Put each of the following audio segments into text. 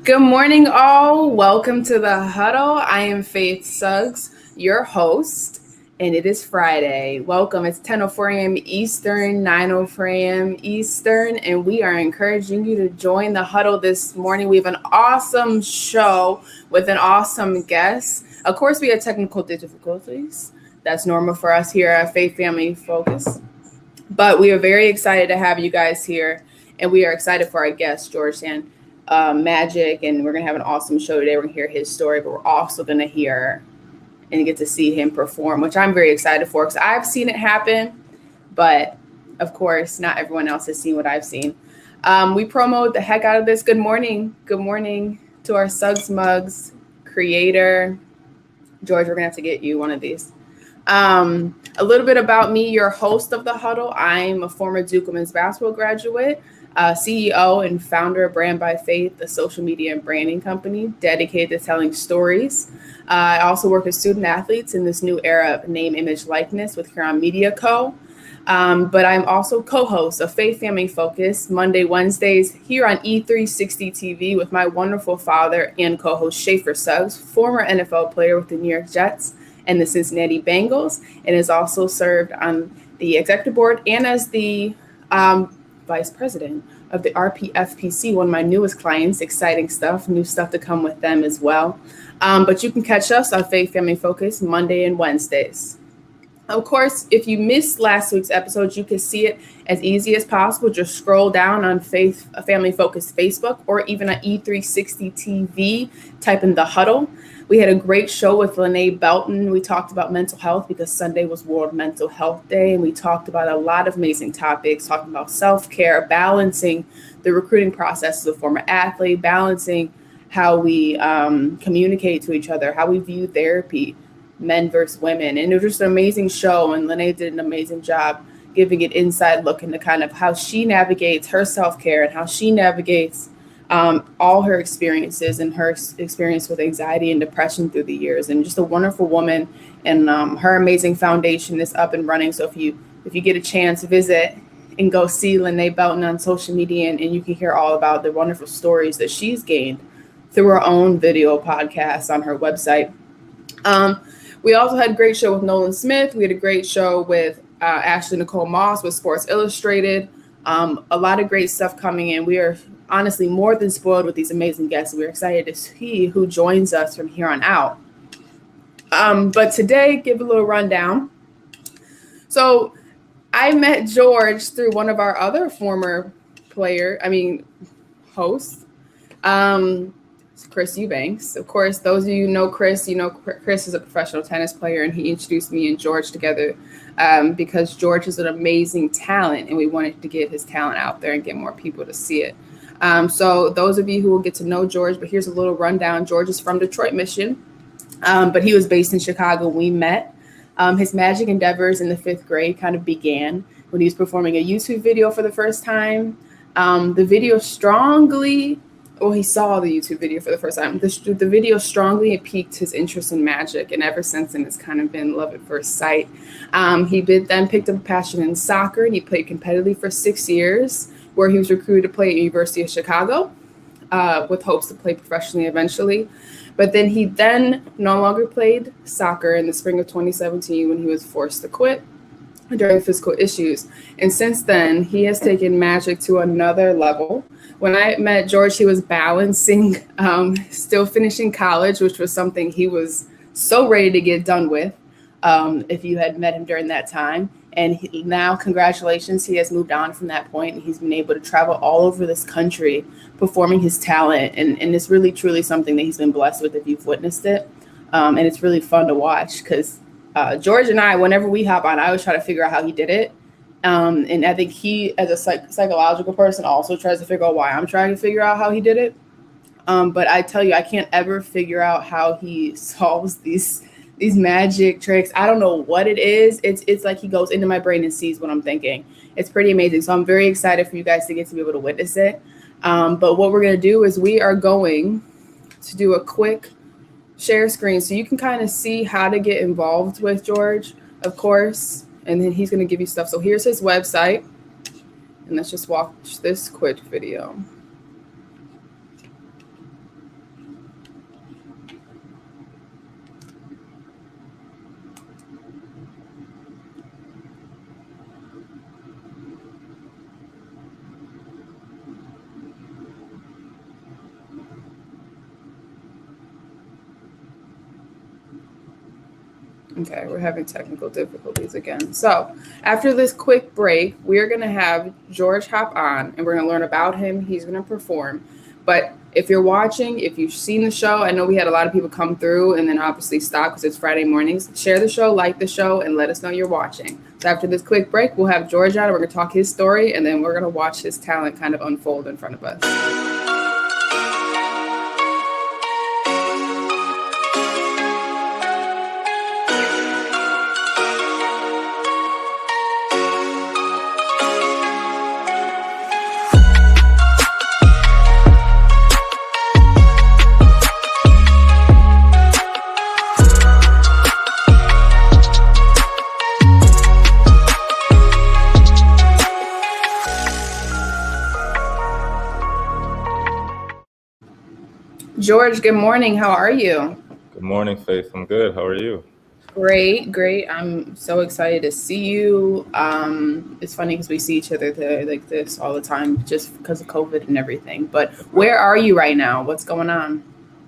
Good morning, all. Welcome to the Huddle. I am Faith Suggs, your host, and it is Friday. Welcome. It's 10:04 a.m. Eastern, 9:04 a.m. Eastern, and we are encouraging you to join the Huddle this morning. We have an awesome show with an awesome guest. Of course, we had technical difficulties. That's normal for us here at Faith Family Focus. But we are very excited to have you guys here, and we are excited for our guest, Stanton Magic, and we're going to have an awesome show today. We're going to hear his story, but we're also going to hear and get to see him perform, which I'm very excited for because I've seen it happen, but of course, not everyone else has seen what I've seen. We promote the heck out of this. Good morning. Good morning to our Suggs Mugs creator. George, we're going to have to get you one of these. A little bit about me, your host of the Huddle. I'm a former Duke women's basketball graduate, CEO and founder of Brand by Faith, a social media and branding company dedicated to telling stories. I also work with student athletes in this new era of name, image, likeness with Huron Media Co. But I'm also co-host of Faith Family Focus Monday, Wednesdays here on E360 TV with my wonderful father and co-host Schaefer Suggs, former NFL player with the New York Jets and the Cincinnati Bengals, and has also served on the executive board and as the vice president of the RPFPC, one of my newest clients. Exciting stuff, new stuff to come with them as well. But you can catch us on Faith Family Focus Monday and Wednesdays. Of course, if you missed last week's episode, you can see it as easy as possible. Just scroll down on Faith Family Focus Facebook or even on E360 TV, type in the Huddle. We had a great show with Lene Belton. We talked about mental health because Sunday was World Mental Health Day, and we talked about a lot of amazing topics, talking about self-care, balancing the recruiting process as a former athlete, balancing how we communicate to each other, how we view therapy, men versus women. And it was just an amazing show, and Lene did an amazing job giving an inside look into kind of how she navigates her self-care and how she navigates all her experiences and her experience with anxiety and depression through the years. And just a wonderful woman, and her amazing foundation is up and running. So if you get a chance, visit and go see Lene Belton on social media, and you can hear all about the wonderful stories that she's gained through her own video podcast on her website. We also had a great show with Nolan Smith. We had a great show with Ashley Nicole Moss with Sports Illustrated. A lot of great stuff coming in. We are honestly more than spoiled with these amazing guests. We're excited to see who joins us from here on out. But today, give a little rundown. So I met George through one of our other former hosts, Chris Eubanks. Of course, those of you who know Chris, Chris is a professional tennis player, and he introduced me and George together because George is an amazing talent, and we wanted to get his talent out there and get more people to see it. So those of you who will get to know George, but here's a little rundown. George is from Detroit, Michigan, but he was based in Chicago when we met. His magic endeavors in the 5th grade kind of began when he was performing a YouTube video for the first time. He saw the YouTube video for the first time. The video strongly piqued his interest in magic, and ever since then, it's kind of been love at first sight. He then picked up a passion in soccer, and he played competitively for 6 years, where he was recruited to play at the University of Chicago with hopes to play professionally eventually. But then he no longer played soccer in the spring of 2017 when he was forced to quit during physical issues. And since then, he has taken magic to another level. When I met George, he was balancing, still finishing college, which was something he was so ready to get done with if you had met him during that time. And now, congratulations, he has moved on from that point, and he's been able to travel all over this country performing his talent. And it's really, truly something that he's been blessed with if you've witnessed it. And it's really fun to watch because George and I, whenever we hop on, I always try to figure out how he did it. And I think he, as a psychological person, also tries to figure out why I'm trying to figure out how he did it. But I tell you, I can't ever figure out how he solves these magic tricks. I don't know what it is. It's like he goes into my brain and sees what I'm thinking. It's pretty amazing. So I'm very excited for you guys to get to be able to witness it. But what we're going to do is we are going to do a quick share screen so you can kind of see how to get involved with George, of course. And then he's going to give you stuff. So here's his website. And let's just watch this quick video. Okay, we're having technical difficulties again. So, after this quick break, we're going to have George hop on and we're going to learn about him. He's going to perform. But if you're watching, if you've seen the show, I know we had a lot of people come through and then obviously stop because it's Friday mornings. Share the show, like the show, and let us know you're watching. So, after this quick break, we'll have George on. We're going to talk his story and then we're going to watch his talent kind of unfold in front of us. George, good morning. How are you? Good morning, Faith. I'm good. How are you? Great. I'm so excited to see you. It's funny because we see each other like this all the time just because of COVID and everything. But where are you right now? What's going on?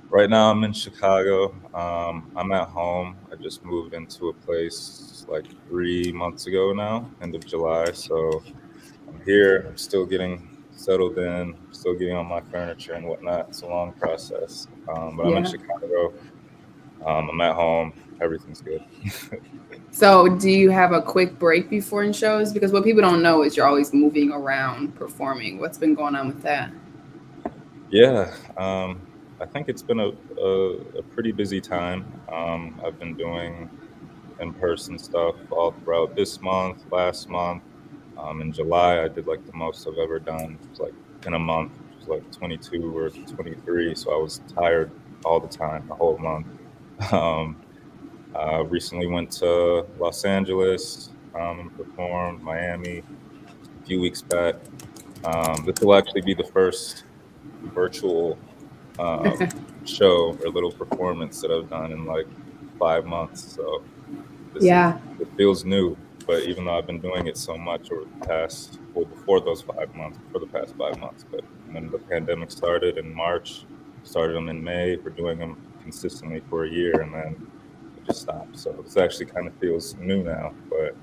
Right now, I'm in Chicago. I'm at home. I just moved into a place like 3 months ago now, end of July. So I'm here. I'm still getting settled in, still getting on my furniture and whatnot. It's a long process. But I'm in Chicago. I'm at home. Everything's good. So do you have a quick break before in shows? Because what people don't know is you're always moving around, performing. What's been going on with that? Yeah, I think it's been a pretty busy time. I've been doing in-person stuff all throughout this month, last month. In July, I did like the most I've ever done. It was like in a month, which was like 22 or 23. So I was tired all the time, the whole month. Recently went to Los Angeles and performed, Miami a few weeks back. This will actually be the first virtual show or little performance that I've done in like 5 months. So it feels new. But even though I've been doing it so much over the past, before the past 5 months, but when the pandemic started in March, started them in May, we're doing them consistently for a year, and then it just stopped. So this actually kind of feels new now, but.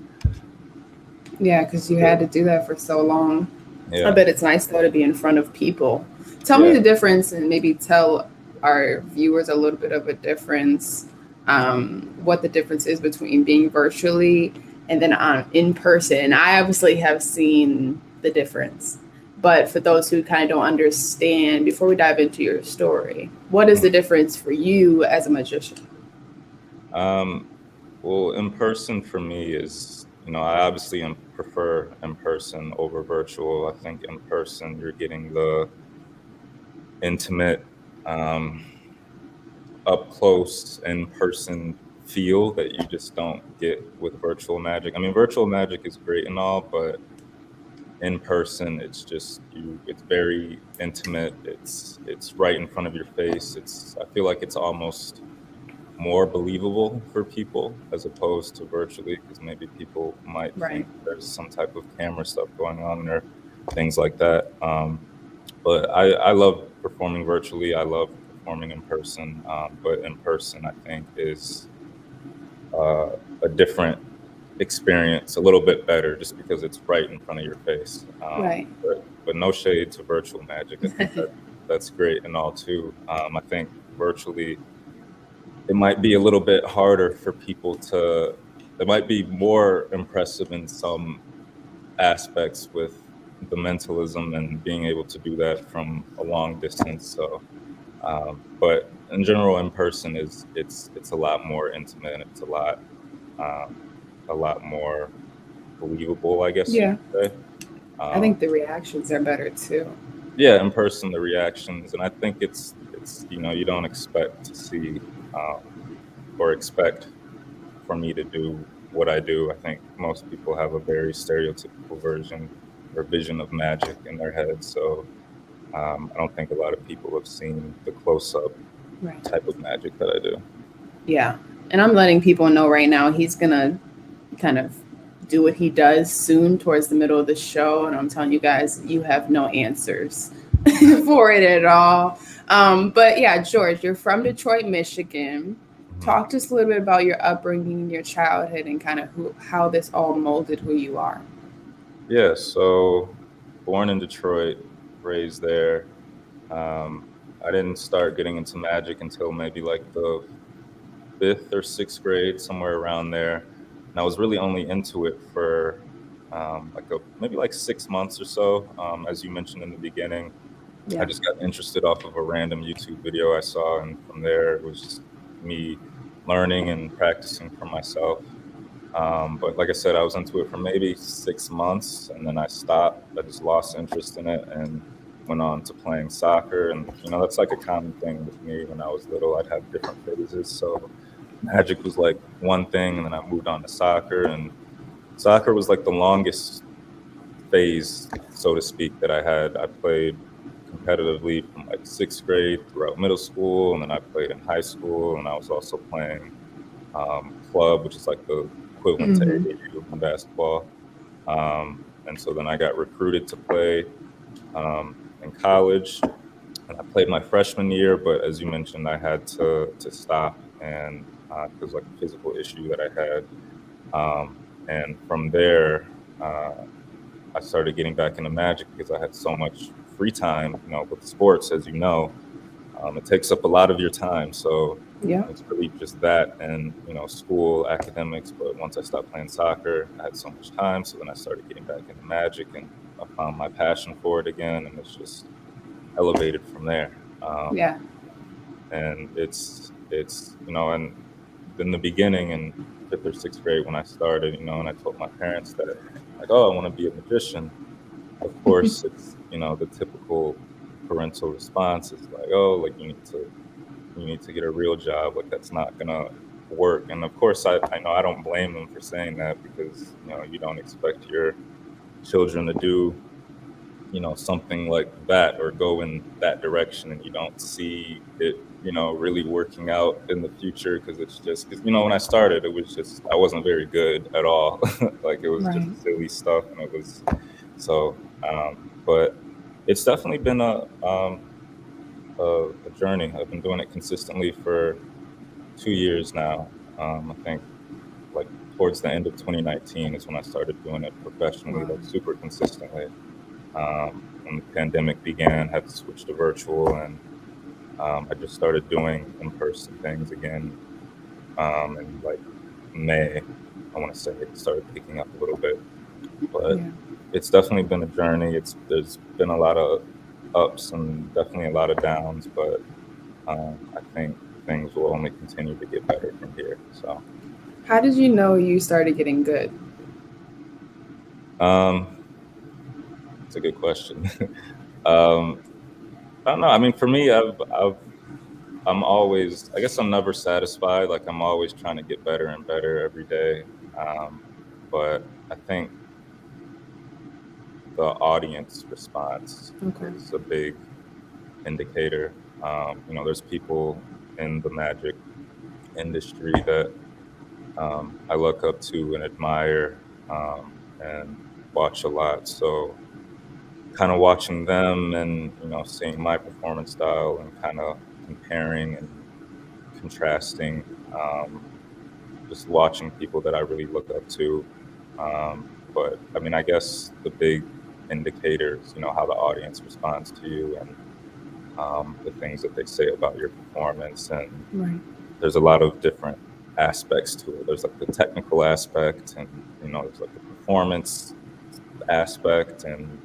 Yeah, because you had to do that for so long. Yeah. I bet it's nice though to be in front of people. Tell me the difference and maybe tell our viewers a little bit of a difference, what the difference is between being virtually and then in person. I obviously have seen the difference, but for those who kind of don't understand, before we dive into your story, what is the difference for you as a magician? Well, in person for me is, I obviously prefer in person over virtual. I think in person you're getting the intimate, up close in person feel that you just don't get with virtual magic. I mean, virtual magic is great and all, but in person it's just it's very intimate. It's right in front of your face. I feel like it's almost more believable for people as opposed to virtually, because maybe people might think there's some type of camera stuff going on or things like that. But I love performing virtually. I love performing in person, but in person I think is a different experience, a little bit better, just because it's right in front of your face. But no shade to virtual magic. I think that's great and all too. I think virtually it might be a little bit harder for people it might be more impressive in some aspects with the mentalism and being able to do that from a long distance. So, but in general, in person it's a lot more intimate and it's a lot more believable, I guess. Yeah. You could say. I think the reactions are better too. Yeah, in person, the reactions, and I think it's you don't expect to see or expect for me to do what I do. I think most people have a very stereotypical version or vision of magic in their head. So I don't think a lot of people have seen the close-up type of magic that I do. Yeah. And I'm letting people know right now he's going to kind of do what he does soon towards the middle of the show. And I'm telling you guys, you have no answers for it at all. But yeah, George, you're from Detroit, Michigan. Talk to us a little bit about your upbringing, your childhood, and kind of how this all molded who you are. Yeah, so born in Detroit, raised there. I didn't start getting into magic until maybe like the fifth or sixth grade, somewhere around there. And I was really only into it for maybe like 6 months or so. As you mentioned in the beginning, I Yeah. just got interested off of a random YouTube video I saw, and from there it was just me learning and practicing for myself. But like I said, I was into it for maybe 6 months, and then I stopped. I just lost interest in it and went on to playing soccer. And that's like a common thing with me. When I was little, I'd have different phases. So magic was like one thing, and then I moved on to soccer. And soccer was like the longest phase, so to speak, that I had. I played competitively from like sixth grade throughout middle school, and then I played in high school, and I was also playing club, which is like the equivalent to Mm-hmm. AAU in basketball. And so then I got recruited to play in college, and I played my freshman year. But as you mentioned, I had to stop, and because like a physical issue that I had. And from there, I started getting back into magic because I had so much free time. With sports, as you know, it takes up a lot of your time. So Yeah. it's really just that and, school, academics. But once I stopped playing soccer, I had so much time. So then I started getting back into magic, and I found my passion for it again. And it's just elevated from there. Yeah. And it's and in the beginning in fifth or sixth grade when I started, and I told my parents that, like, oh, I want to be a magician. Of course, it's, the typical parental response is like, oh, like you need to get a real job. Like that's not gonna work. And of course, I know I don't blame them for saying that, because you don't expect your children to do something like that or go in that direction, and you don't see it really working out in the future, because it's just because when I started, it was just I wasn't very good at all. Like it was Right. just silly stuff, and it was so but it's definitely been a journey. I've been doing it consistently for 2 years now. I think like towards the end of 2019 is when I started doing it professionally, Wow. like super consistently. When the pandemic began, had to switch to virtual, and I just started doing in-person things again. In like May, I want to say it started picking up a little bit, but Yeah. it's definitely been a journey. There's been a lot of ups and definitely a lot of downs, but I think things will only continue to get better from here. So, How did you know you started getting good? it's a good question. um, I don't know. I mean, for me, I'm always, I guess I'm never satisfied. Like I'm always trying to get better and better every day. Um, but I think the audience response Okay. is a big indicator. There's people in the magic industry that I look up to and admire, and watch a lot. So kind of watching them and, seeing my performance style and kind of comparing and contrasting, just watching people that I really look up to. But I mean, I guess the big indicators, how the audience responds to you, and the things that they say about your performance. And Right. there's a lot of different aspects to it. There's like the technical aspect, and there's like the performance aspect. And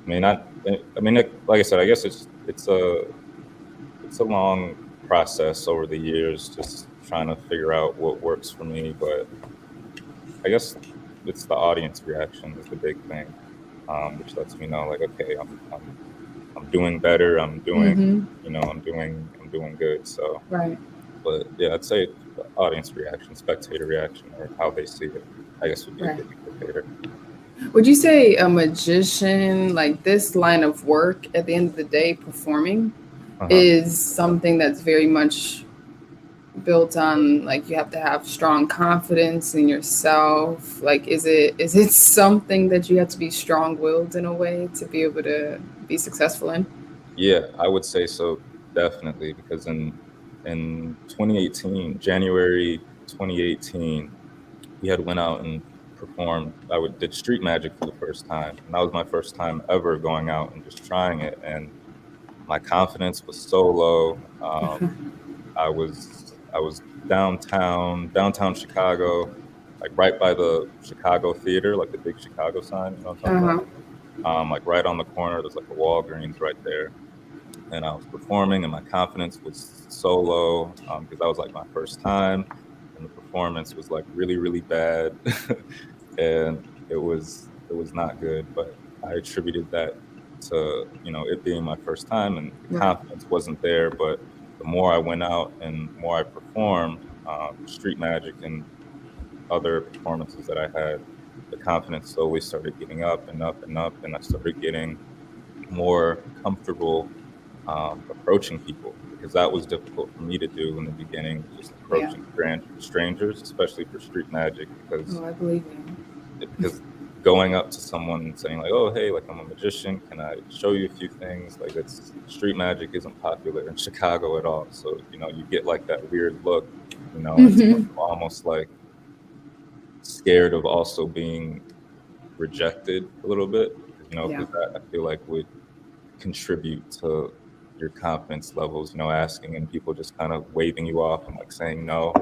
like I said, I guess it's a long process over the years, just trying to figure out what works for me. But I guess it's the audience reaction is the big thing, which lets me know, like, okay, I'm doing better. Mm-hmm. I'm doing good. So, Right. but yeah, I'd say the audience reaction, spectator reaction, or how they see it, I guess would be a Right. big indicator. Would you say a magician, like this line of work, at the end of the day, performing, Uh-huh. is something that's very much built on, like, you have to have strong confidence in yourself? Like, is it something that you have to be strong-willed in a way to be able to be successful in? Yeah, I would say so, definitely, because in in 2018, January 2018, we had went out and performed. Did street magic for the first time, and that was my first time ever going out and just trying it. And my confidence was so low. I was downtown Chicago, like right by the Chicago Theater, like the big Chicago sign. You know what I'm talking Uh-huh. about? Like right on the corner, there's like a Walgreens right there. And I was performing, and my confidence was so low because that was like my first time, and the performance was like really, really bad, and it was not good. But I attributed that to it being my first time, and the Right. confidence wasn't there. But the more I went out and more I performed street magic and other performances that I had, the confidence slowly started getting up and up and up, and I started getting more comfortable approaching people, because that was difficult for me to do in the beginning, just Yeah. approaching strangers, especially for street magic, because Oh, I believe you. because going up to someone and saying like, "Oh, hey, like I'm a magician, can I show you a few things?" Like it's street magic isn't popular in Chicago at all, so you get like that weird look, and some Hmm. people almost like scared of also being rejected a little bit, Yeah. because that I feel like would contribute to your confidence levels, asking and people just kind of waving you off and like saying no,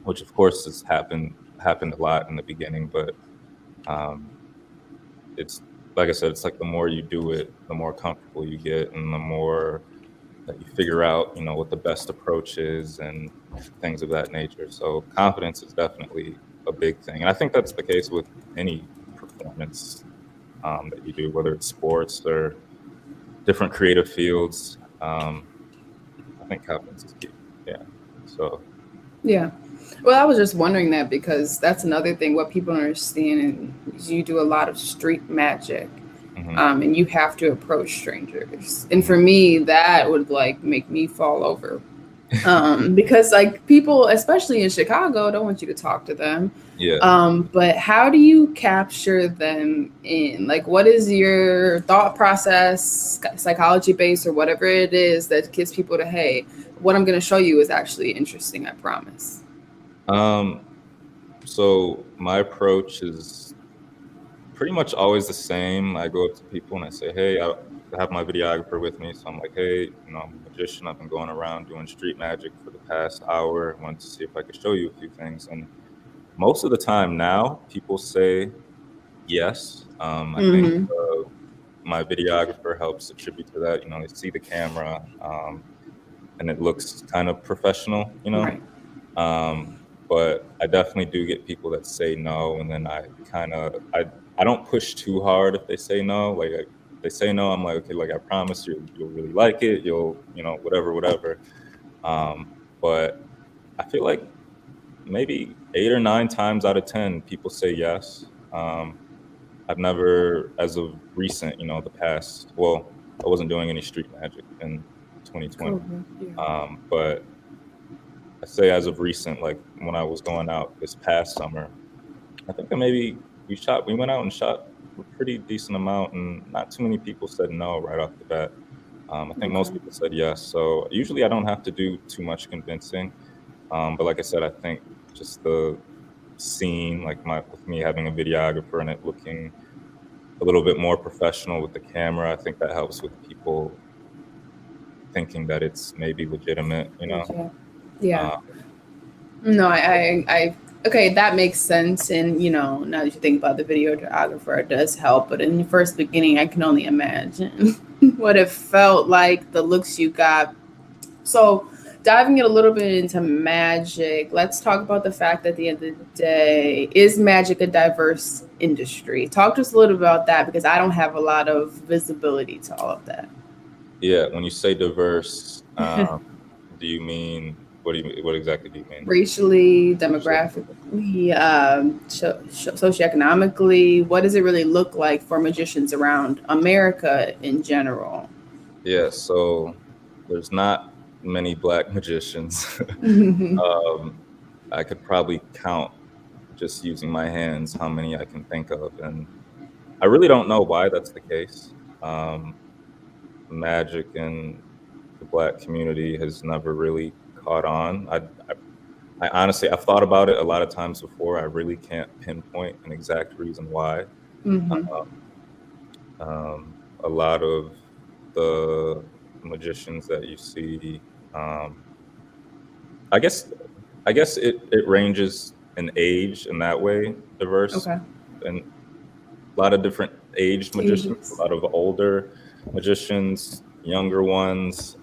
which of course has happened a lot in the beginning, but um, it's like I said, it's like the more you do it, the more comfortable you get, and the more that you figure out, what the best approach is and things of that nature. So confidence is definitely a big thing, and I think that's the case with any performance that you do, whether it's sports or different creative fields. I think confidence is key. Yeah. So Yeah. Well, I was just wondering that because that's another thing. What people don't understand is you do a lot of street magic, mhm, and you have to approach strangers. And mhm. for me, that would like make me fall over, because like people, especially in Chicago, don't want you to talk to them. Yeah. But how do you capture them in? Like, what is your thought process, psychology based, or whatever it is that gets people to, hey, what I'm going to show you is actually interesting, I promise. Um, so my approach is pretty much always the same. I go up to people and I say, "Hey, I have my videographer with me." So I'm like, "Hey, I'm a magician. I've been going around doing street magic for the past hour. I wanted to see if I could show you a few things." And most of the time now, people say yes. I think Mm-hmm. my videographer helps attribute to that. They see the camera, and it looks kind of professional. Right. Um, but I definitely do get people that say no, and then I don't push too hard if they say no. Like if they say no, I'm like, okay, like I promise you'll really like it. You'll whatever whatever. But I feel like maybe 8 or 9 times out of 10, people say yes. I've never, as of recent, the past. Well, I wasn't doing any street magic in 2020, Cool. Yeah. but I say as of recent, like when I was going out this past summer, I think that maybe we went out and shot a pretty decent amount, and not too many people said no right off the bat. I think most Okay. people said yes. So usually I don't have to do too much convincing. But like I said, I think just the scene, like with me having a videographer and it looking a little bit more professional with the camera, I think that helps with people thinking that it's maybe legitimate. Okay. Yeah. Uh, No, okay, that makes sense. And, now that you think about the videographer, it does help. But in the first beginning, I can only imagine what it felt like, the looks you got. So, diving it a little bit into magic, let's talk about the fact that at the end of the day, is magic a diverse industry? Talk to us a little about that because I don't have a lot of visibility to all of that. yeah, when you say diverse, do you mean what exactly do you mean? Racially, Sure. demographically, socioeconomically, what does it really look like for magicians around America in general? Yeah, so there's not many black magicians. um, I could probably count just using my hands how many I can think of, and I really don't know why that's the case. Magic in the black community has never really caught on. I honestly, I've thought about it a lot of times before. I really can't pinpoint an exact reason why. Mm-hmm. A lot of the magicians that you see, I guess it ranges in age in that way, diverse, Okay. and a lot of different age magicians, Ages. a lot of older magicians, younger ones.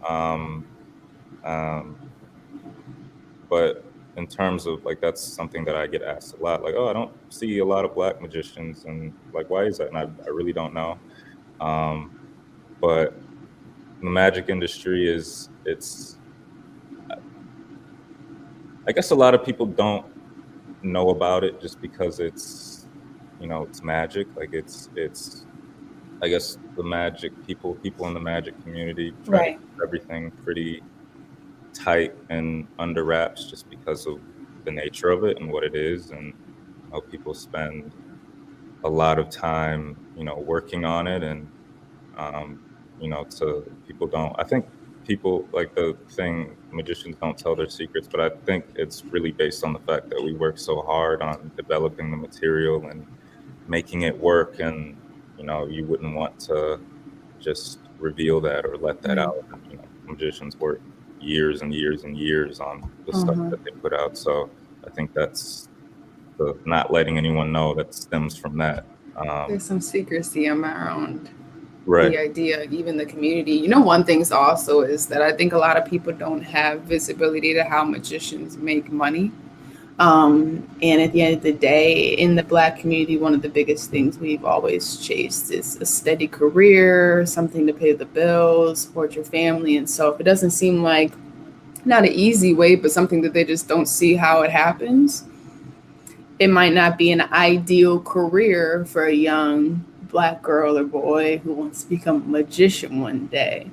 But in terms of like, that's something that I get asked a lot. Like, oh, I don't see a lot of Black magicians, and like, why is that? And I really don't know. But the magic industry I guess a lot of people don't know about it just because it's magic. Like it's I guess the magic people in the magic community try to Right. keep everything pretty tight and under wraps just because of the nature of it and what it is. And people spend a lot of time working on it, and to people don't, I think people like the thing, magicians don't tell their secrets, but I think it's really based on the fact that we work so hard on developing the material and making it work, and you wouldn't want to just reveal that or let that out. Magicians work years and years and years on the stuff that they put out, so I think that's the not letting anyone know that stems from that. There's some secrecy around Right. the idea, even the community. One thing also is that I think a lot of people don't have visibility to how magicians make money. And at the end of the day, in the Black community, one of the biggest things we've always chased is a steady career, something to pay the bills, support your family. And so if it doesn't seem like, not an easy way, but something that they just don't see how it happens, it might not be an ideal career for a young Black girl or boy who wants to become a magician one day.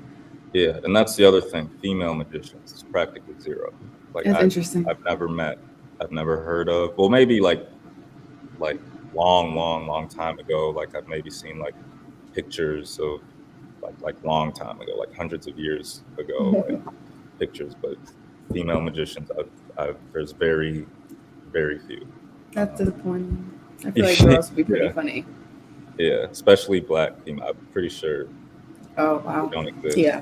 Yeah, and that's the other thing. Female magicians is practically zero. Like That's interesting. I've never heard of. Well, maybe like long time ago. Like I've maybe seen like pictures of like long time ago, like hundreds of years ago, like pictures. But female magicians, there's very, very few. That's disappointing. I feel like girls would be pretty funny. Yeah, especially Black female. I'm pretty sure. Oh wow. Don't exist. Yeah.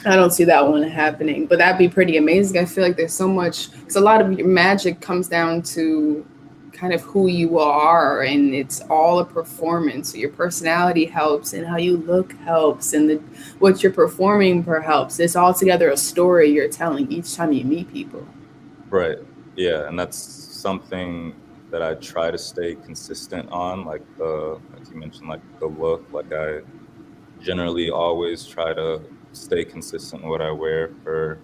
I don't see that one happening, but that'd be pretty amazing. I feel like there's so much, because a lot of your magic comes down to kind of who you are, and it's all a performance. So your personality helps, and how you look helps, and what you're performing helps. It's all together a story you're telling each time you meet people. Right. Yeah, and that's something that I try to stay consistent on, like as you mentioned, like the look. Like I generally always try to stay consistent in what I wear for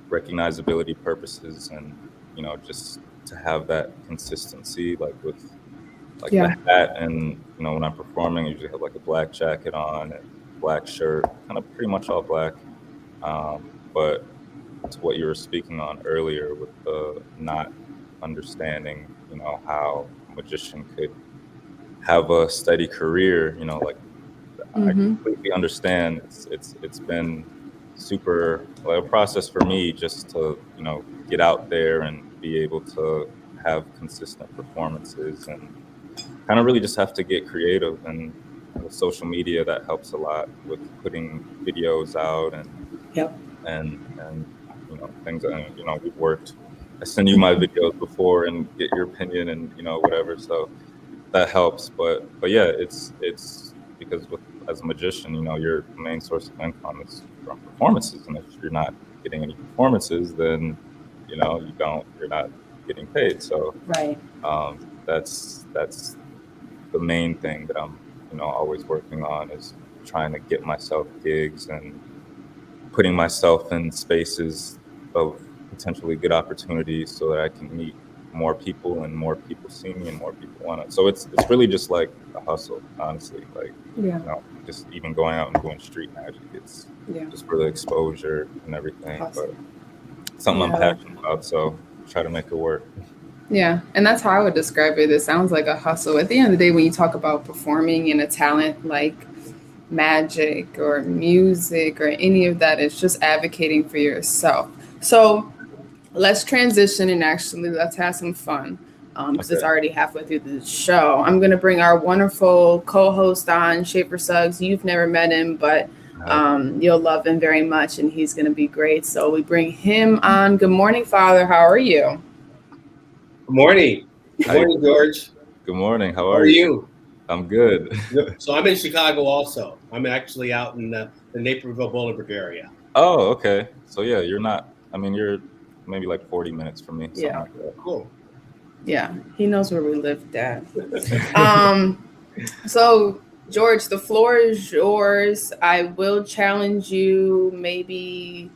recognizability purposes, and just to have that consistency, like with like the hat, and when I'm performing, I usually have like a black jacket on and black shirt, kind of pretty much all black. But to what you were speaking on earlier with the not understanding, how a magician could have a steady career, like I completely understand. It's been super a process for me just to get out there and be able to have consistent performances, and kind of really just have to get creative. And with social media, that helps a lot with putting videos out and things. And we've worked. I send you my videos before and get your opinion and whatever. So that helps. But yeah, it's because as a magician, your main source of income is from performances, and if you're not getting any performances, then you're not getting paid. So right. That's the main thing that I'm always working on, is trying to get myself gigs and putting myself in spaces of potentially good opportunities so that I can meet more people, and more people see me, and more people want it. So it's really just like a hustle, honestly. Like just even going out and doing street magic, it's just for the exposure and everything. But something I'm passionate about, so try to make it work. Yeah, and that's how I would describe it. It sounds like a hustle. At the end of the day, when you talk about performing in a talent like magic or music or any of that, it's just advocating for yourself. So let's transition and actually let's have some fun because it's Okay. already halfway through the show. I'm going to bring our wonderful co-host on, Schaefer Suggs. You've never met him, but you'll love him very much, and he's going to be great. So we bring him on. Good morning, Father. How are you? Good morning. Good morning, George. Good morning. How are you? I'm good. So I'm in Chicago also. I'm actually out in the Naperville Bolingbrook area. Oh, okay. So yeah, you're not. I mean, you're maybe like 40 minutes from me. Yeah. Like that. Cool. Yeah, he knows where we live, Dad. So George, the floor is yours. I will challenge you. Maybe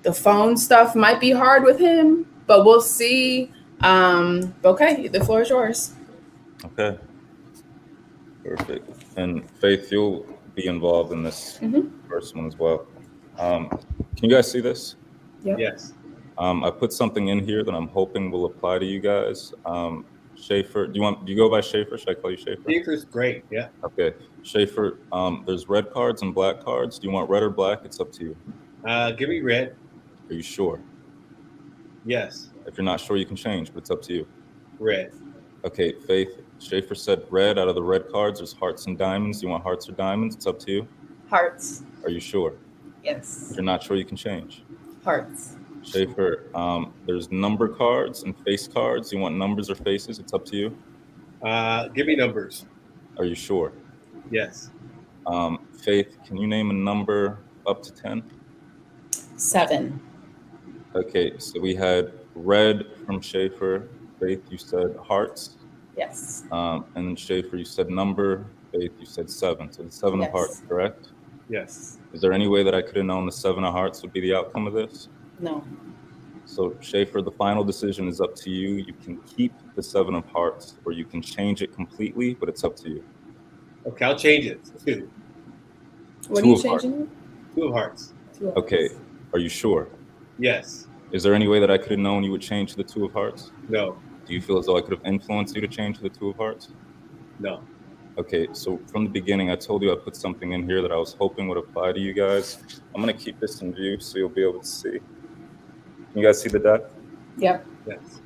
the phone stuff might be hard with him, but we'll see. Okay, the floor is yours. Okay. Perfect. And Faith, you'll be involved in this first one as well. Can you guys see this? Yep. Yes. I put something in here that I'm hoping will apply to you guys. Schaefer, do you go by Schaefer? Should I call you Schaefer? Schaefer's great. Yeah. Okay. Schaefer, there's red cards and black cards. Do you want red or black? It's up to you. Give me red. Are you sure? Yes. If you're not sure, you can change, but it's up to you. Red. Okay, Faith, Schaefer said red. Out of the red cards, there's hearts and diamonds. Do you want hearts or diamonds? It's up to you. Hearts. Are you sure? Yes. If you're not sure, you can change. Hearts. Schaefer, there's number cards and face cards. Do you want numbers or faces? It's up to you. Give me numbers. Are you sure? Yes. Faith, can you name a number up to 10? 7. Okay, so we had red from Schaefer. Faith, you said hearts. Yes. And then Schaefer, you said number. Faith, you said 7. So the 7 of hearts, correct? Yes. Is there any way that I could have known the 7 of hearts would be the outcome of this? No. So Schaefer, the final decision is up to you. You can keep the 7 of hearts, or you can change it completely, but it's up to you. Okay, I'll change it. 2. What are you changing it? 2 of hearts. 2 of Okay, hearts. are you sure? Yes. Is there any way that I could have known you would change the 2 of hearts? No. Do you feel as though I could have influenced you to change the 2 of hearts? No. Okay, so from the beginning, I told you I put something in here that I was hoping would apply to you guys. I'm going to keep this in view so you'll be able to see. Can you guys see the deck? Yep. Yes.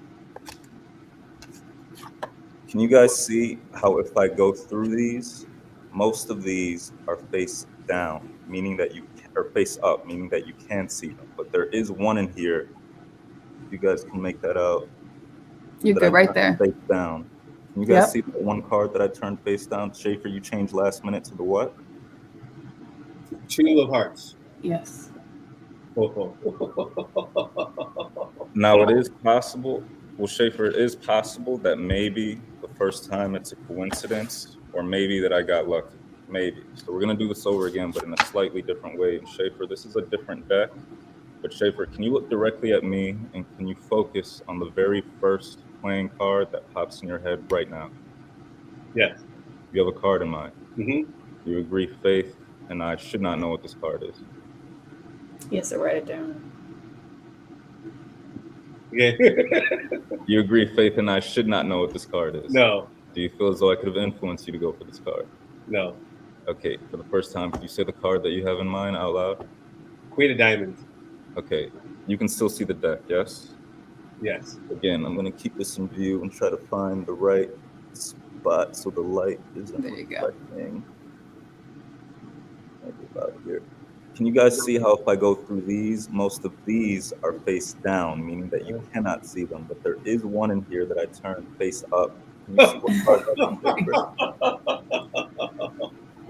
Can you guys see how if I go through these, most of these are face down, meaning that or face up, meaning that you can see them. But there is one in here. You guys can make that out. You're good right there. Face down. Can you guys see that one card that I turned face down? Schaefer, you changed last minute to the what? 2 of hearts. Yes. Now it is possible. Well, Schaefer, it is possible that maybe the first time it's a coincidence, or maybe that I got lucky. Maybe. So we're gonna do this over again, but in a slightly different way. And Schaefer, this is a different deck. But Schaefer, can you look directly at me and can you focus on the very first playing card that pops in your head right now? Yes. You have a card in mind. Mm-hmm. You agree, Faith, and I should not know what this card is. Yes, so write it down. Yeah. You agree, Faith, and I should not know what this card is? No. Do you feel as though I could have influenced you to go for this card? No. Okay, for the first time, could you say the card that you have in mind out loud? Queen of diamonds. Okay, you can still see the deck, yes? Yes. Again, I'm going to keep this in view and try to find the right spot so the light isn't reflecting. Maybe about here. Can you guys see how if I go through these, most of these are face down, meaning that you cannot see them, but there is one in here that I turned face up. Can you see what card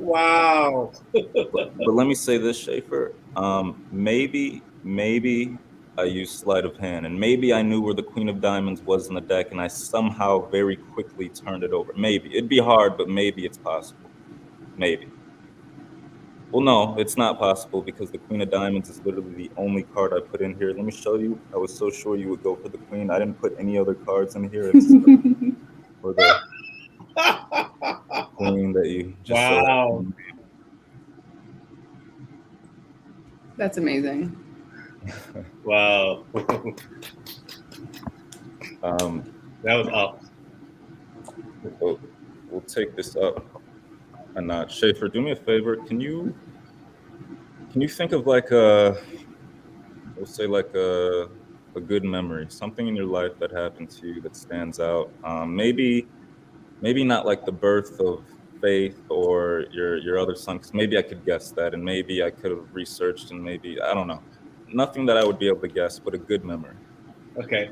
Wow. But let me say this, Schaefer. Maybe I used sleight of hand, and maybe I knew where the Queen of Diamonds was in the deck, and I somehow very quickly turned it over. Maybe. It'd be hard, but maybe it's possible. Maybe. Well, no, it's not possible because the Queen of Diamonds is literally the only card I put in here. Let me show you. I was so sure you would go for the Queen. I didn't put any other cards in here. It's for the Queen that you just wow. saw. That's amazing. Wow. That was awesome. We'll take this up a notch. Schaefer, do me a favor. Can you think of like a we'll say like a good memory, something in your life that happened to you that stands out. Maybe not like the birth of Faith or your other son, 'cause maybe I could guess that, and maybe I could have researched, and maybe I don't know. Nothing that I would be able to guess, but a good memory. Okay.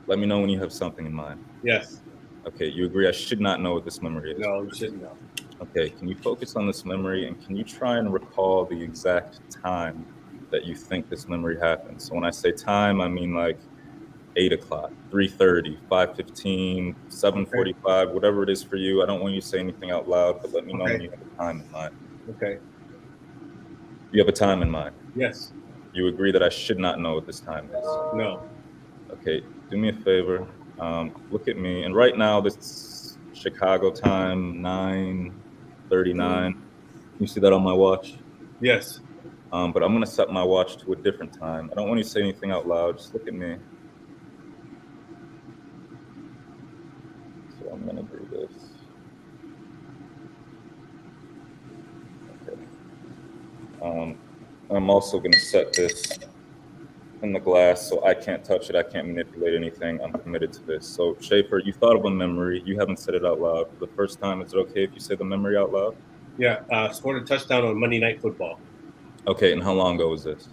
Let me know when you have something in mind. Yes. Okay, you agree I should not know what this memory is. No, you shouldn't know. Okay, can you focus on this memory and can you try and recall the exact time that you think this memory happened? So when I say time, I mean like 8 o'clock, 3:30, 5:15, Okay. 7:45, whatever it is for you. I don't want you to say anything out loud, but let me know when Okay. you have a time in mind. Okay. You have a time in mind. Yes. You agree that I should not know what this time is. No. Okay, do me a favor. Look at me. And right now, this Chicago time, 9:39. You see that on my watch? Yes. But I'm gonna set my watch to a different time. I don't want you to say anything out loud. Just look at me. So I'm gonna do this. Okay. I'm also gonna set this in the glass so I can't touch it. I can't manipulate anything. I'm committed to this. So Schaefer, you thought of a memory. You haven't said it out loud. For the first time, is it okay if you say the memory out loud? Yeah. Scored a touchdown on Monday Night Football. Okay, and how long ago was this?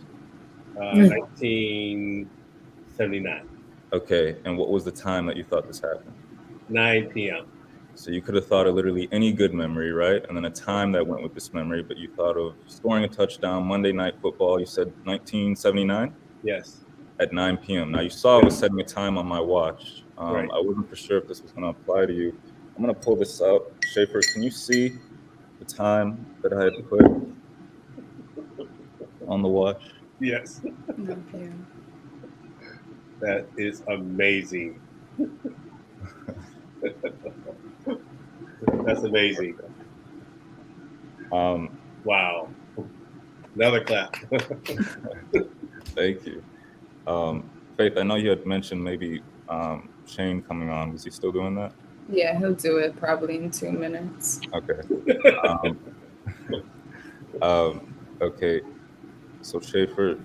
1979. Okay, and what was the time that you thought this happened? 9 p.m. So you could have thought of literally any good memory, right? And then a time that went with this memory, but you thought of scoring a touchdown, Monday Night Football. You said 1979 Yes. at 9 p.m. Now you saw I was setting a time on my watch. Right. I wasn't for sure if this was going to apply to you. I'm going to pull this up. Schaefer, can you see the time that I had put on the watch? Yes. Okay. That is amazing. That's amazing. Wow. Another clap. Thank you. Faith, I know you had mentioned maybe Shane coming on. Is he still doing that? Yeah, he'll do it probably in 2 minutes. Okay. Okay. So Schaefer,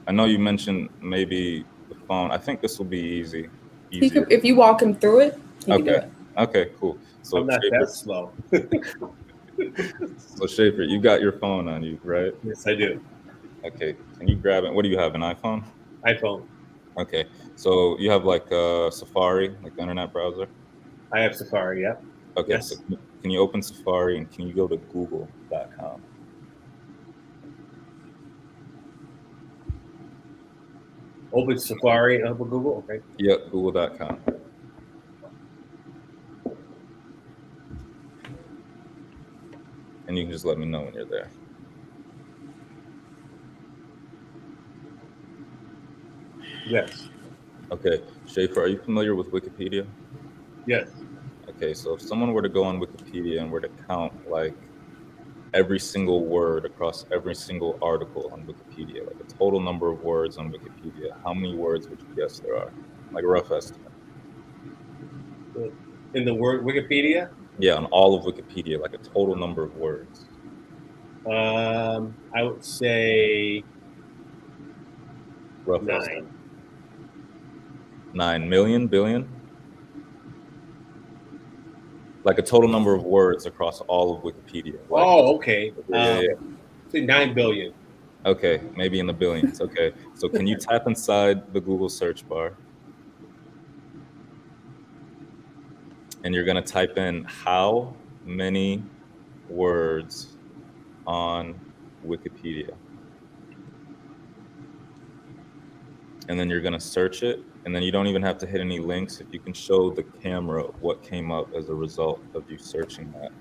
I know you mentioned maybe the phone. I think this will be easier. If you walk him through it, he can do Okay. it. Okay, cool. So I'm not Schaefer, that slow. so Schaefer, you got your phone on you, right? Yes, I do. Okay. Can you grab it? What do you have? An iPhone? iPhone. Okay. So you have like Safari, like the internet browser? I have Safari, yeah. Okay. Yes. So can you open Safari and can you go to google.com? Open Safari, open Google, okay. Yep, google.com. And you can just let me know when you're there. Yes. Okay, Schaefer, are you familiar with Wikipedia? Yes. Okay, so if someone were to go on Wikipedia and were to count like every single word across every single article on Wikipedia, like a total number of words on Wikipedia, how many words would you guess there are? Like a rough estimate. In the word Wikipedia? Yeah, on all of Wikipedia, like a total number of words. I would say Rough 9. estimate. 9 million, billion? Like a total number of words across all of Wikipedia. Like, Oh, okay. yeah. Say 9 billion. Okay, maybe in the billions. Okay, so can you tap inside the Google search bar? And you're gonna type in how many words on Wikipedia. And then you're gonna search it, and then you don't even have to hit any links. If you can show the camera what came up as a result of you searching that.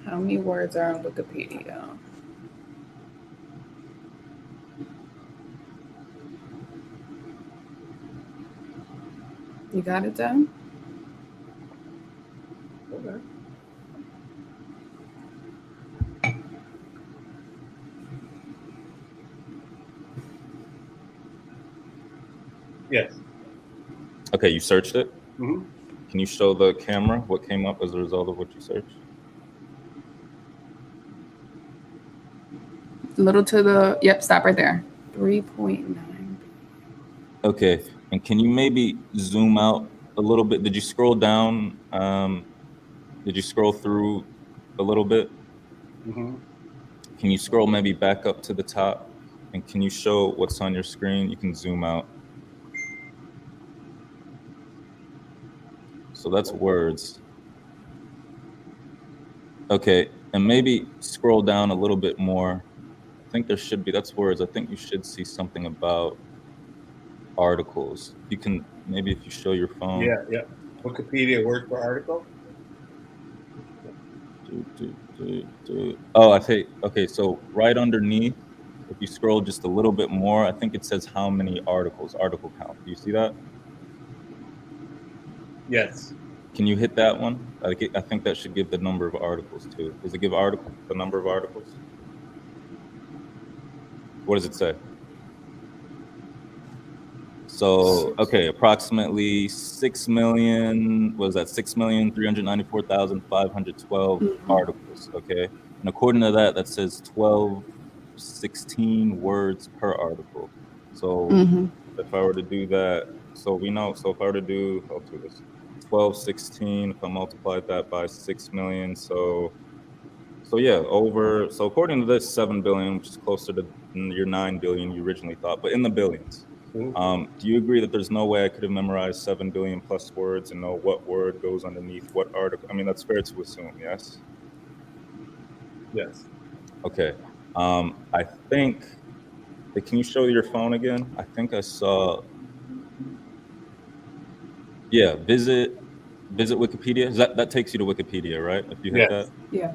How many words are on Wikipedia? You got it done? Okay. Yes. Okay, you searched it? Mm-hmm. Can you show the camera what came up as a result of what you searched? A little to the, yep, stop right there. 3.9. Okay, and can you maybe zoom out a little bit? Did you scroll down? Did you scroll through a little bit? Mm-hmm. Can you scroll maybe back up to the top? And can you show what's on your screen? You can zoom out. So that's words. Okay, and maybe scroll down a little bit more. I think there should be, that's words. I think you should see something about articles. You can, maybe if you show your phone. Yeah. Wikipedia word for article. Oh, I think, okay, so right underneath, if you scroll just a little bit more, I think it says how many articles, article count. Do you see that? Yes. Can you hit that one? I think that should give the number of articles too. Does it give the number of articles? What does it say? So, okay, approximately 6 million, what is that? 6,394,512 articles, okay? And according to that, that says 16 words per article. So if I were to do that, so we know, so if I were to do, I'll do this, 16, if I multiplied that by 6 million, so yeah, so according to this, 7 billion, which is closer to your 9 billion you originally thought, but in the billions. Mm-hmm. Do you agree that there's no way I could have memorized 7 billion plus words and know what word goes underneath what article? I mean, that's fair to assume, yes? Yes. Okay. I think, can you show your phone again? I think I saw, yeah, visit Wikipedia. That takes you to Wikipedia, right? If you hit that? Yeah.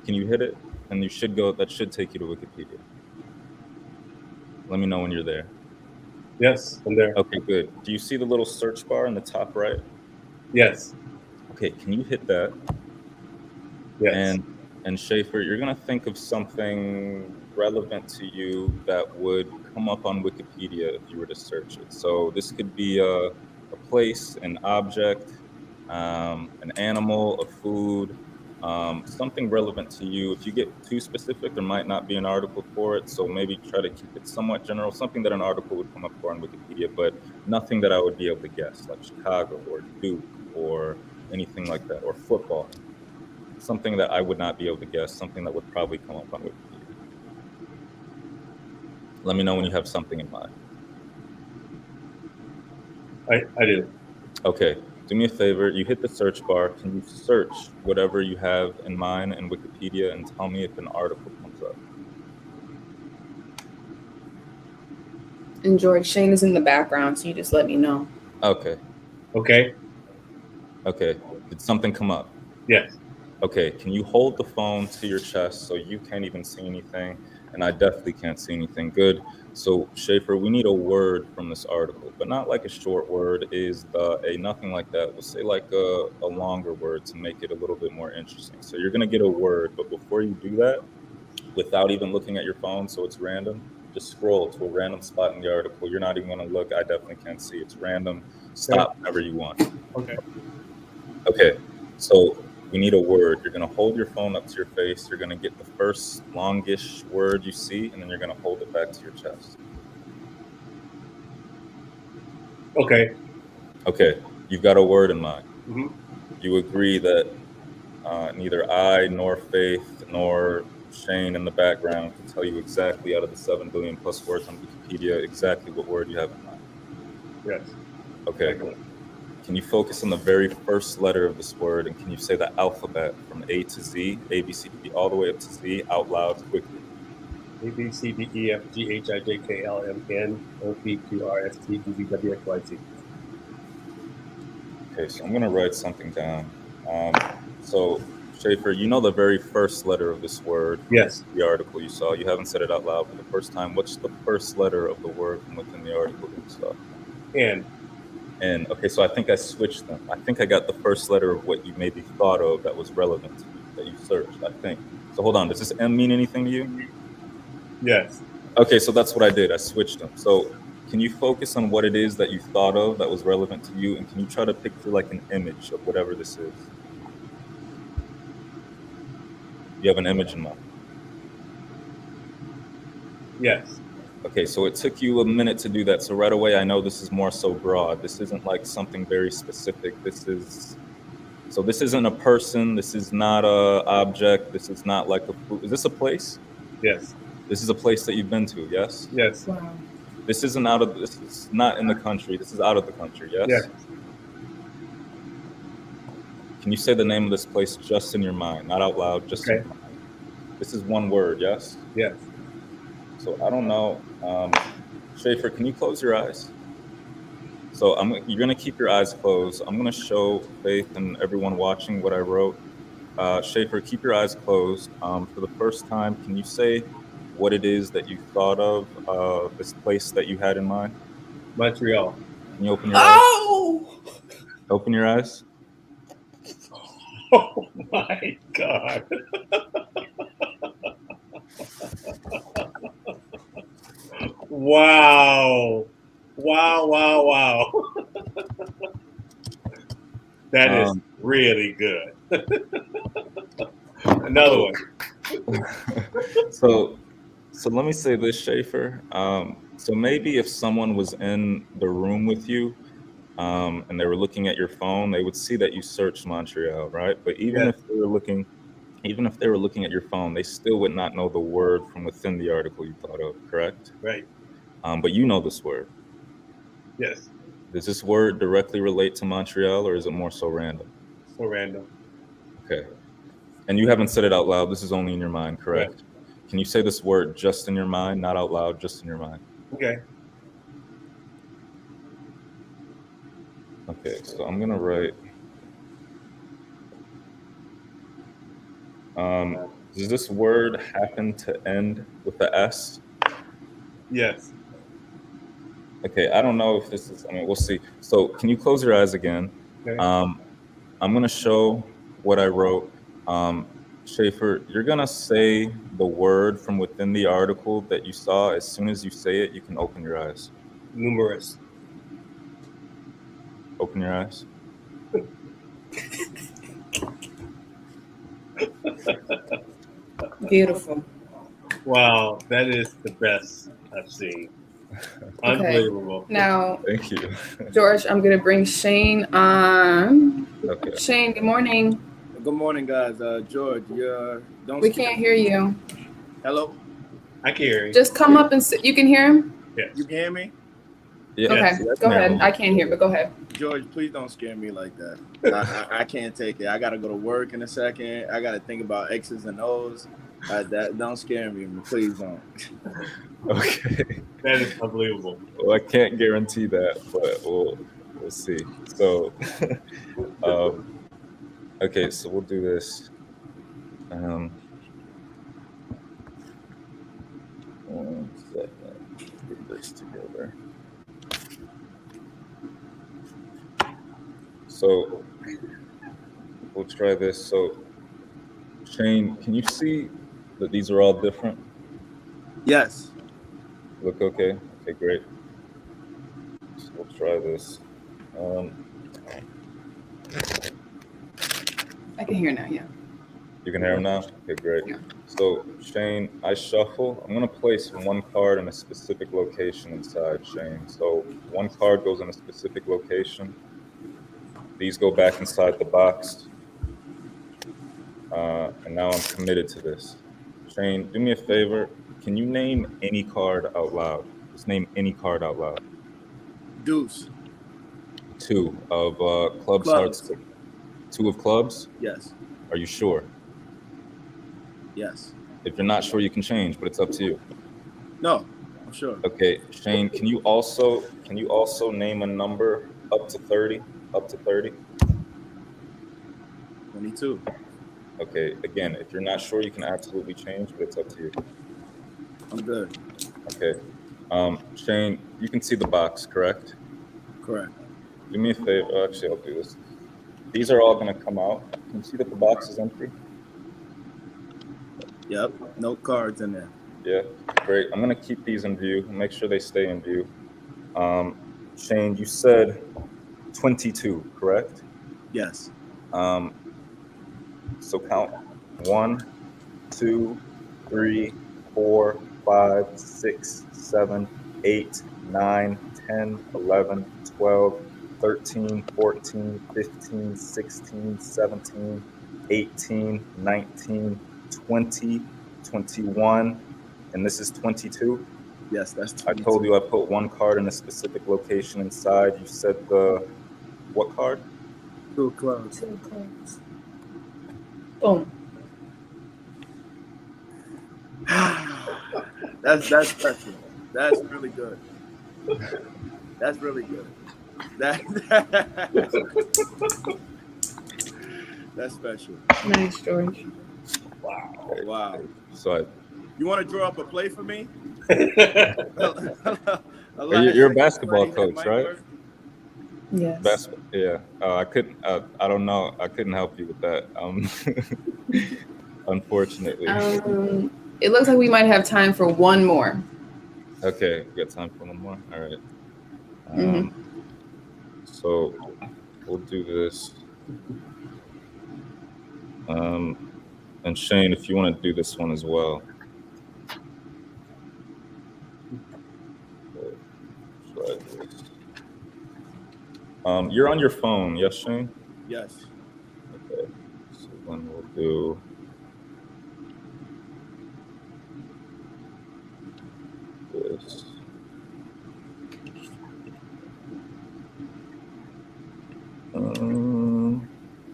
Can you hit it? And you should go, that should take you to Wikipedia. Let me know when you're there. Yes, I'm there. Okay, good. Do you see the little search bar in the top right? Yes. Okay, can you hit that? Yes. And Schaefer, you're gonna think of something relevant to you that would come up on Wikipedia if you were to search it. So this could be a place, an object, an animal, a food, something relevant to you. If you get too specific, there might not be an article for it. So maybe try to keep it somewhat general, something that an article would come up for on Wikipedia, but nothing that I would be able to guess, like Chicago or Duke or anything like that, or football. Something that I would not be able to guess, something that would probably come up on Wikipedia. Let me know when you have something in mind. I do. Okay, do me a favor. You hit the search bar. Can you search whatever you have in mind in Wikipedia and tell me if an article comes up? And George, Shane is in the background, so you just let me know. Okay. Okay. Okay. Did something come up? Yes. Okay, can you hold the phone to your chest so you can't even see anything? And I definitely can't see anything. Good. So Schaefer, we need a word from this article, but not like a short word, nothing like that. We'll say like a longer word to make it a little bit more interesting. So you're gonna get a word, but before you do that, without even looking at your phone, so it's random, just scroll to a random spot in the article. You're not even gonna look. I definitely can't see. It's random. Stop whenever you want. Okay. Okay, so we need a word. You're gonna hold your phone up to your face. You're gonna get the first longish word you see, and then you're gonna hold it back to your chest. Okay. Okay, you've got a word in mind. Mm-hmm. You agree that neither I nor Faith nor Shane in the background can tell you exactly out of the 7 billion plus words on Wikipedia exactly what word you have in mind. Yes. Okay. Excellent. Can you focus on the very first letter of this word, and can you say the alphabet from A to Z, A, B, C, D, all the way up to Z out loud quickly? A, B, C, D, E, F, G, H, I, J, K, L, M, N, O, P, Q, R, S, T, U, V, W, X, Y, Z. Okay, so I'm gonna write something down. So Schaefer, you know the very first letter of this word. Yes. The article you saw. You haven't said it out loud for the first time. What's the first letter of the word from within the article that you saw? N. And okay, so I think I switched them. I think I got the first letter of what you maybe thought of that was relevant to you, that you searched, I think. So hold on, does this M mean anything to you? Yes. Okay, so that's what I did. I switched them. So can you focus on what it is that you thought of that was relevant to you? And can you try to picture like an image of whatever this is? You have an image in mind. Yes. Okay, so it took you a minute to do that. So right away, I know this is more so broad. This isn't like something very specific. This isn't a person. This is not a object. This is not like a food. Is this a place? Yes. This is a place that you've been to, yes? Yes. Wow. This is not in the country. This is out of the country, yes? Yes. Can you say the name of this place just in your mind, not out loud, just in Okay. your mind? This is one word, yes? Yes. So I don't know. Schaefer, can you close your eyes? So you're gonna keep your eyes closed. I'm gonna show Faith and everyone watching what I wrote. Schaefer, keep your eyes closed. For the first time, can you say what it is that you thought of, this place that you had in mind? Montreal. Can you open your eyes? Oh! Open your eyes. Oh my God. Wow. Wow. That is really good. Another one. So let me say this, Schaefer. So maybe if someone was in the room with you, and they were looking at your phone, they would see that you searched Montreal, right? But even Yes. if they were looking at your phone, they still would not know the word from within the article you thought of, correct? Right. But you know this word. Yes. Does this word directly relate to Montreal, or is it more so random? So random. Okay. And you haven't said it out loud. This is only in your mind, correct? Right. Can you say this word just in your mind, not out loud, just in your mind? Okay. Okay, so I'm gonna write. Does this word happen to end with the S? Yes. Okay, I don't know if this is. I mean, we'll see. So, can you close your eyes again? Okay. I'm gonna show what I wrote. Schaefer, you're gonna say the word from within the article that you saw. As soon as you say it, you can open your eyes. Numerous. Open your eyes. Beautiful. Wow, that is the best I've seen. Okay. Unbelievable. Now, Thank you. George, I'm gonna bring Shane on. Okay. Shane, good morning. Good morning, guys. George, don't. We can't hear you. Hello. I can hear you. Just come up and you can hear him. Yes. You can hear me, Yeah. Okay, go ahead. I can't hear, but go ahead. George. Please don't scare me like that. I can't take it. I gotta go to work in a second. I gotta think about X's and O's. That don't scare me. Please don't. Okay. That is unbelievable. Well, I can't guarantee that, but we'll see. So, okay, so we'll do this. One second. Get this together. So we'll try this. So, Shane, can you see that these are all different? Yes. Look okay? Okay, great. So we'll try this. I can hear now. Yeah. You can hear him now? Okay, great. Yeah. So, Shane, I shuffle. I'm going to place one card in a specific location inside, Shane. So, one card goes in a specific location. These go back inside the box. And now I'm committed to this. Shane, do me a favor. Can you name any card out loud? Just name any card out loud. Deuce. 2 of clubs, Clubs. hearts. 2 of clubs? Yes. Are you sure? Yes. If you're not sure, you can change, but it's up to you. No, I'm sure. Okay, Shane, can you also name a number up to 30? Up to 30? 22. Okay, again, if you're not sure, you can absolutely change, but it's up to you. I'm good. Okay. Shane, you can see the box, correct? Correct. Do me a favor. Actually, I'll do this. These are all going to come out. Can you see that the box is empty? Yep. No cards in there. Yeah, great. I'm going to keep these in view. Make sure they stay in view. Shane, you said 22, correct? Yes. So count 1, 2, 3, 4, 5, 6, 7, 8, 9, 10, 11, 12, 13, 14, 15, 16, 17, 18, 19, 20, 21, and this is 22. Yes, that's I 22. told you I put one card in a specific location inside. You said what card? Two clubs. Two cards. Boom. That's special. That's really good. That's really good. That's special. Nice, George. Wow. So You want to draw up a play for me? you're a basketball coach, right? Work? Yes. Yeah. I couldn't. I don't know. I couldn't help you with that. Unfortunately. It looks like we might have time for one more. Okay, we got time for one more. All right. So we'll do this. And Shane, if you want to do this one as well. Try this. You're on your phone, yes, Shane? Yes. Okay. So then we'll do. This.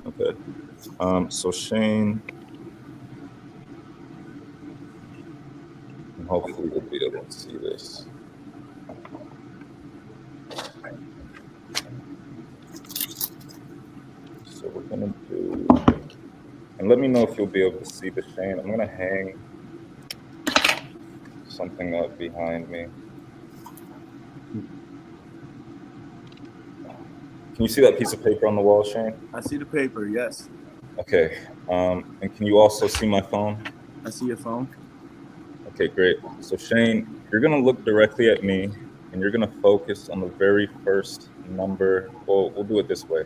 Okay. So Shane, and hopefully you'll be able to see this. So we're gonna do, and let me know if you'll be able to see the Shane. I'm gonna hang something up behind me. Can you see that piece of paper on the wall, Shane? I see the paper, yes. Okay. And can you also see my phone? I see your phone. Okay, great. So Shane, you're gonna look directly at me and you're gonna focus on the very first number. Well, we'll do it this way.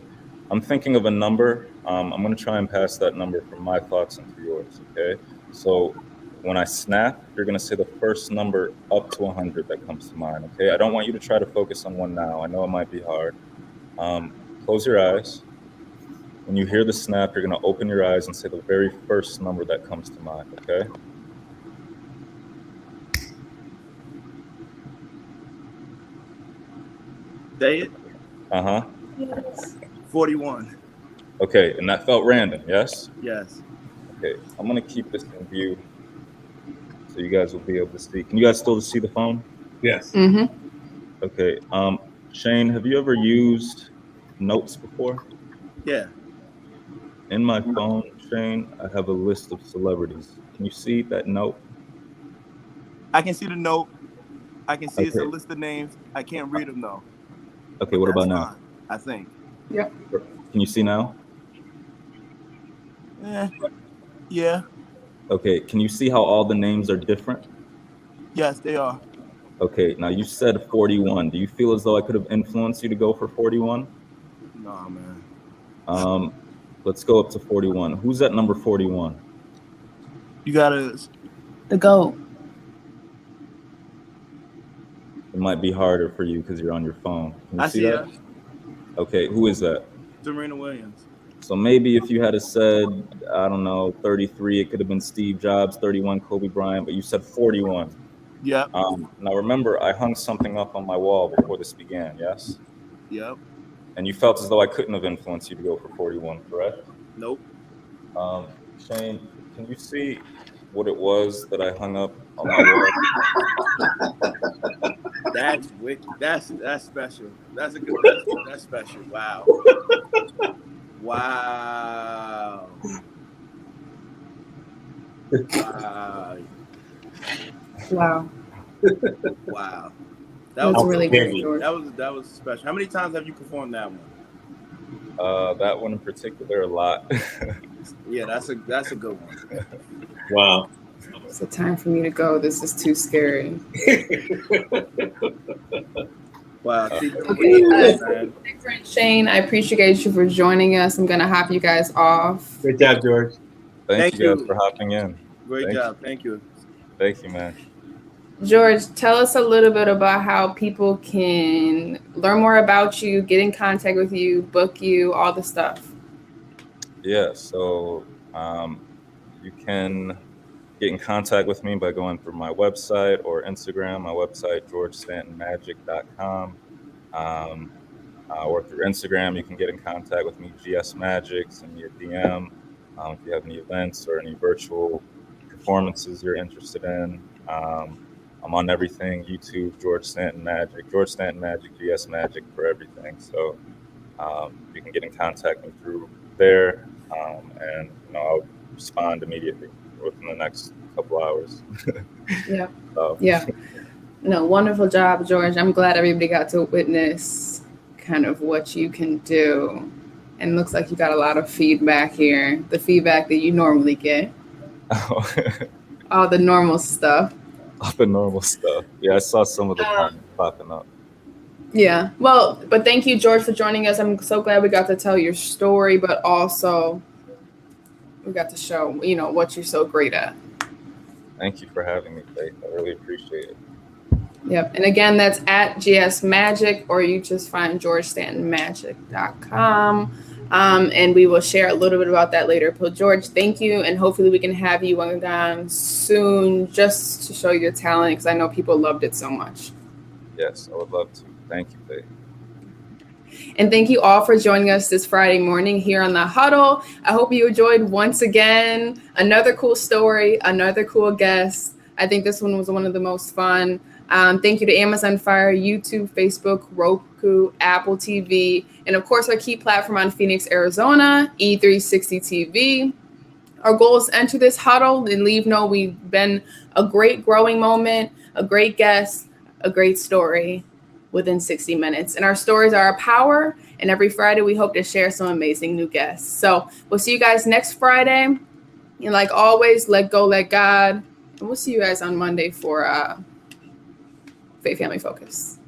I'm thinking of a number. I'm gonna try and pass that number from my thoughts into yours, okay? So when I snap, you're gonna say the first number up to 100 that comes to mind, okay? I don't want you to try to focus on one now. I know it might be hard. Close your eyes. When you hear the snap, you're gonna open your eyes and say the very first number that comes to mind, okay? Say it. Uh-huh. Yes. 41. Okay, and that felt random, yes? Yes. Okay, I'm gonna keep this in view so you guys will be able to see. Can you guys still see the phone? Yes. Okay, Shane, have you ever used notes before? Yeah. In my phone, Shane, I have a list of celebrities. Can you see that note? I can see the note. I can see it's a Okay. list of names. I can't read them though. Okay, what about now? Fine, I think. Yep. Can you see now? Yeah. Okay, can you see how all the names are different? Yes, they are. Okay, now you said 41. Do you feel as though I could have influenced you to go for 41? Nah, man. Let's go up to 41. Who's at number 41? You gotta. The GOAT. It might be harder for you because you're on your phone. Can you I see that? her. Okay, who is that? Serena Williams. So maybe if you had said, I don't know, 33, it could have been Steve Jobs, 31, Kobe Bryant, but you said 41. Yep. Now remember, I hung something up on my wall before this began, yes? Yep. And you felt as though I couldn't have influenced you to go for 41, correct? Nope. Shane, can you see what it was that I hung up on my wall? That's wicked. That's special. That's a good. That's special. Wow. Wow. Wow. Wow. That was really good, George. That was special. How many times have you performed that one? That one in particular, a lot. Yeah, that's a good one. Wow. It's the time for me to go. This is too scary. Wow. Okay, different Shane, I appreciate you for joining us. I'm gonna hop you guys off. Great job, George. Thank you guys for hopping in. Great job. Thank you. Thank you, man. George, tell us a little bit about how people can learn more about you, get in contact with you, book you, all the stuff. Yeah, so you can get in contact with me by going through my website or Instagram. My website, georgestantonmagic.com. Or through Instagram, you can get in contact with me, GS Magic, send me a DM if you have any events or any virtual performances you're interested in. I'm on everything, YouTube, George Stanton Magic, GS Magic for everything. So you can get in contact with me through there, and I'll respond immediately within the next couple hours. Yeah. So. Yeah. No, wonderful job, George. I'm glad everybody got to witness kind of what you can do. And it looks like you got a lot of feedback here, the feedback that you normally get. All the normal stuff. All the normal stuff. Yeah, I saw some of the comments popping up. Yeah. Well, but thank you, George, for joining us. I'm so glad we got to tell your story, but also we got to show, what you're so great at. Thank you for having me, Faith. I really appreciate it. Yep. And again, that's at GS Magic, or you just find georgestantonmagic.com. And we will share a little bit about that later. But George, thank you. And hopefully we can have you on soon just to show your talent, because I know people loved it so much. Yes, I would love to. Thank you, Faith. And thank you all for joining us this Friday morning here on the Huddle. I hope you enjoyed once again. Another cool story, another cool guest. I think this one was one of the most fun. Thank you to Amazon Fire, YouTube, Facebook, Roku, Apple TV, and of course our key platform on Phoenix, Arizona, E360 TV. Our goal is to enter this huddle and leave we've been a great growing moment, a great guest, a great story within 60 minutes. And our stories are our power. And every Friday, we hope to share some amazing new guests. So we'll see you guys next Friday. And like always, let go, let God. And we'll see you guys on Monday for Faith Family Focus.